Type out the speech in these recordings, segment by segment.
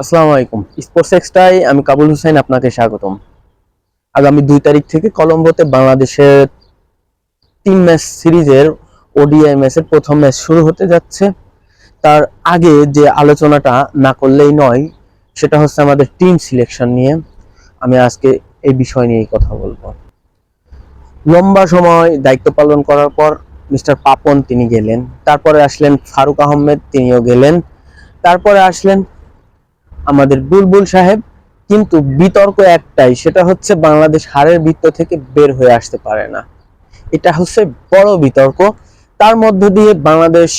আসসালামু আলাইকুম। স্পোর্টস এক্সট্রায় আমি কাবুল হোসেন আপনাকে স্বাগতম। আগামী 2 তারিখ থেকে কলম্বোতে বাংলাদেশের 3 ম্যাচ সিরিজের ওডিআই ম্যাচের প্রথম ম্যাচ শুরু হতে যাচ্ছে। তার আগে যে আলোচনাটা না করলেই নয় সেটা হচ্ছে আমাদের টিম সিলেকশন নিয়ে। আমি আজকে এই বিষয় নিয়েই কথা বলবো। লম্বা সময় দায়িত্ব পালন করার পর মিস্টার পাপন তিনি গেলেন, তারপরে আসলেন ফারুক আহমেদ, তিনিও গেলেন, তারপরে আসলেন আমাদের বুলবুল সাহেব। কিন্তু বিতর্ক একটাই, সেটা হচ্ছে বাংলাদেশ হারের বৃত্ত থেকে বের হয়ে আসতে পারে না। এটা হচ্ছে বড় বিতর্ক। তার মধ্য দিয়ে বাংলাদেশ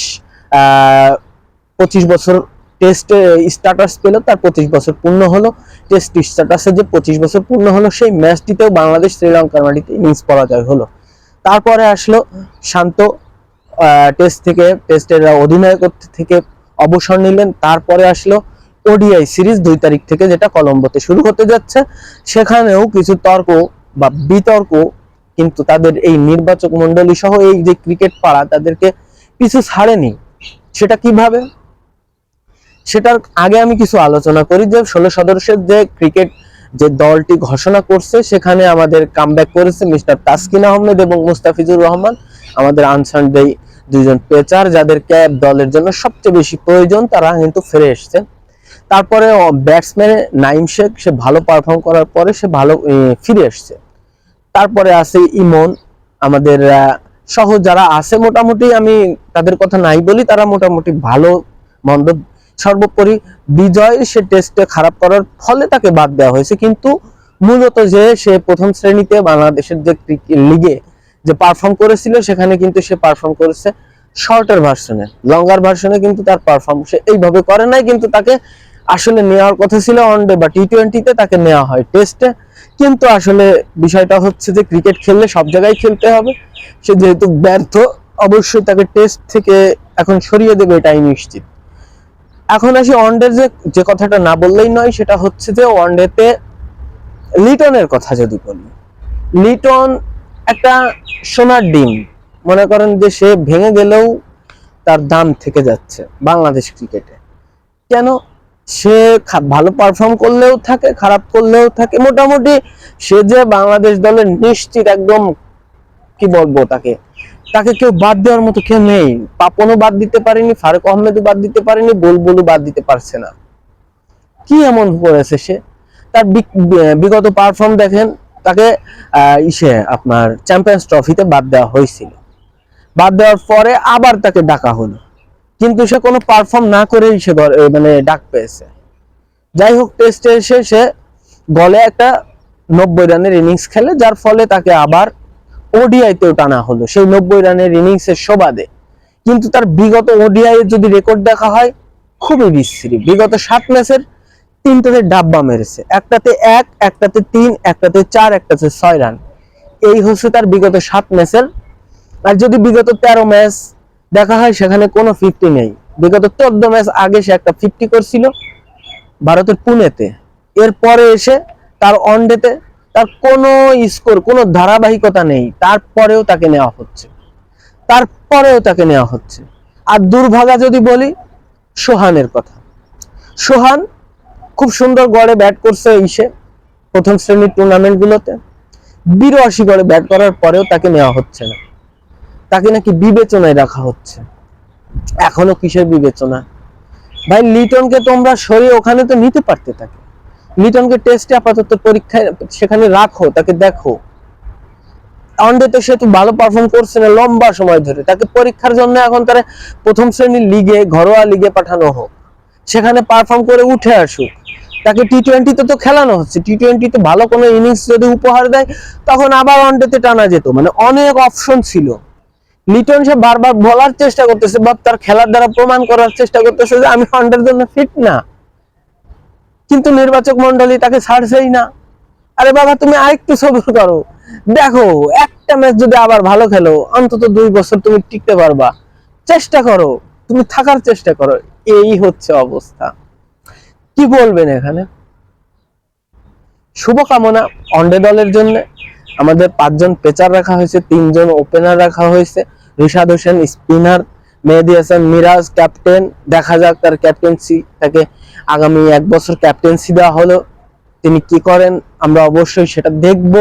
25 বছর টেস্টে স্ট্যাটাস পেল, তার 25 বছর পূর্ণ হলো। টেস্ট স্ট্যাটাসে যে 25 বছর পূর্ণ হলো, সেই ম্যাচটিতেও বাংলাদেশ শ্রীলঙ্কার মাটিতে ইনিংস পরাজয় হলো। তারপরে আসলো শান্ত, টেস্টের অধিনায়কত্ব থেকে অবসর নিলেন। তারপরে আসলো ওডিআই সিরিজ 2 তারিখ থেকে, যেটা কলম্বোতে শুরু হতে যাচ্ছে। সেখানেও কিছু তর্ক বা বিতর্ক, কিন্তু তাদের এই নির্বাচক মন্ডলী সহ এই যে ক্রিকেট পাড়া তাদেরকে পিছু ছাড়েনি। সেটা কিভাবে, সেটার আগে আমি কিছু আলোচনা করি যে 16 সদস্যের যে ক্রিকেট যে দলটি ঘোষণা করছে, সেখানে আমাদের কামব্যাক করেছে মিস্টার তাসকিন আহমেদ এবং মুস্তাফিজুর রহমান, আমাদের আনসানডে দুইজন পেসার যাদের ক্যাপ দলের জন্য সবচেয়ে বেশি প্রয়োজন, তারা কিন্তু ফিরে এসেছে। তারপরে ব্যাটসম্যান নাইম শেখ, সে ভালো পারফর্ম করার পরে সে ভালো ফিরে এসছে। তারপরে আছে ইমন, আমাদের সহ যারা আছে মোটামুটি, আমি তাদের কথা নাই বলি, তারা মোটামুটি ভালো মন্দ। সর্বোপরি বিজয়, সে টেস্টে খারাপ করার ফলে তাকে বাদ দেওয়া হয়েছে, কিন্তু মূলত যে সে প্রথম শ্রেণীতে বাংলাদেশের যে লিগে যে পারফর্ম করেছিল, সেখানে কিন্তু সে পারফর্ম করেছে শর্টার ভার্সনে। লঙ্গার ভার্সনে কিন্তু তার পারফর্ম সে এইভাবে করে নাই, কিন্তু তাকে আসলে নেওয়ার কথা ছিল ওয়ানডে বা টি20-তে, তাকে নেওয়া হয় টেস্টে। কিন্তু আসলে বিষয়টা হচ্ছে যে ক্রিকেট খেললে সব জায়গায় খেলতে হবে। সে যেহেতু ব্যর্থ, অবশ্যই তাকে টেস্ট থেকে এখন সরিয়ে দেবে, এটাই নিশ্চিত। এখন আসি ওয়ানডে যে কথাটা না বললেই নয়, সেটা হচ্ছে যে ওয়ানডেতে লিটনের কথা যদি বলি, লিটন একটা সোনার ডিম। মনে করেন যে সে ভেঙে গেলেও তার দাম থেকে যাচ্ছে বাংলাদেশ ক্রিকেটে। কেন? সে ভালো পারফর্ম করলেও থাকে, খারাপ করলেও থাকে, মোটামুটি সে যে বাংলাদেশ দলের নিশ্চিত একদম, কি বলবো, তাকে তাকে কেউ বাদ দেওয়ার মতো কেউ নেই। পাপনও বাদ দিতে পারেনি, ফারুক আহমেদও বাদ দিতে পারেনি, বুলবুলও বাদ দিতে পারছে না। কি এমন করেছে সে? তার বিগত পারফর্ম দেখেন, তাকে আপনার চ্যাম্পিয়ন্স ট্রফিতে বাদ দেওয়া হয়েছিল। বাদ দেওয়ার পরে আবার তাকে ডাকা হলো, কিন্তু সে কোনো পারফর্ম না করেই সে মানে ডাক পেয়েছে। যাই হোক, টেস্টে এসে সে গলে একটা 90 রানের ইনিংস খেলে, যার ফলে তাকে আবার ওডিআইতেও টানা হলো সেই 90 রানের ইনিংসের সুবাদে। কিন্তু তার বিগত ওডিআই এর যদি রেকর্ড দেখা হয়, খুবই বিশ্রী। বিগত 7 ম্যাচের 3টাতে ডাব্বা মেরেছে, একটাতে 1, একটাতে 3, একটাতে 4, একটাতে 6 রান। এই হচ্ছে তার বিগত 7 ম্যাচের। আর যদি বিগত 13 ম্যাচ দেখা হয়, সেখানে কোনো 50 নেই। বিগত 14 ম্যাচ আগে সে একটা 50 করছিল ভারতের পুনেতে। এরপরে এসে তার ওয়ানডেতে তার কোনো স্কোর, কোনো ধারাবাহিকতা নেই, তারপরেও তাকে নেওয়া হচ্ছে, তারপরেও তাকে নেওয়া হচ্ছে। আর দুর্ভাগা যদি বলি সোহানের কথা, সোহান খুব সুন্দর গড়ে ব্যাট করছে প্রথম শ্রেণীর টুর্নামেন্ট গুলোতে, 82 গড়ে ব্যাট করার পরেও তাকে নেওয়া হচ্ছে না। তাকে নাকি বিবেচনায় রাখা হচ্ছে। এখনো কিসের বিবেচনা ভাই? লিটনকে তোমরা সরিয়ে ওখানে তো নিতে পারতে। তাকে লিটনকে টেস্টে আপাতত পরীক্ষায় সেখানে রাখো, তাকে দেখো। ওয়ানডেতে সে তো ভালো পারফর্ম করছে না লম্বা সময় ধরে, তাকে পরীক্ষার জন্য এখন তার প্রথম শ্রেণীর লিগে, ঘরোয়া লিগে পাঠানো হোক, সেখানে পারফর্ম করে উঠে আসুক। তাকে টি20-তে তো খেলানো হচ্ছে, টি20-তে ভালো কোনো ইনিংস যদি উপহার দেয়, তখন আবার ওয়ানডেতে টানা যেত। মানে অনেক অপশন ছিল। লিটন সে বারবার বলার চেষ্টা করতেছে বা তার খেলার দ্বারা প্রমাণ করার চেষ্টা করতেছে যে আমি ওয়ানডের জন্য ফিট না, কিন্তু নির্বাচক মন্ডলী তাকে ছাড়ছেই না। আরে বাবা, তুমি আরেকটু সবর করো, দেখো একটা ম্যাচ যদি আবার ভালো খেলো, অন্তত 2 বছর তুমি টিকতে পারবা। চেষ্টা করো, তুমি থাকার চেষ্টা করো। এই হচ্ছে অবস্থা। কি বলবেন এখানে? শুভকামনা ওয়ানডে দলের জন্য। আমাদের 5 জন পেসার রাখা হয়েছে, 3 জন ওপেনার রাখা হয়েছে। রিশাদ হোসেন স্পিনার, মেহেদী হাসান মিরাজ ক্যাপ্টেন। দেখা যাক তার ক্যাপ্টেন্সি তাকে আগামী 1 বছর ক্যাপ্টেন্সি দেওয়া হলো, তিনি কি করেন আমরা অবশ্যই সেটা দেখব।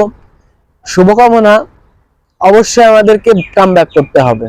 শুভকামনা, অবশ্যই আমাদেরকে কামব্যাক করতে হবে।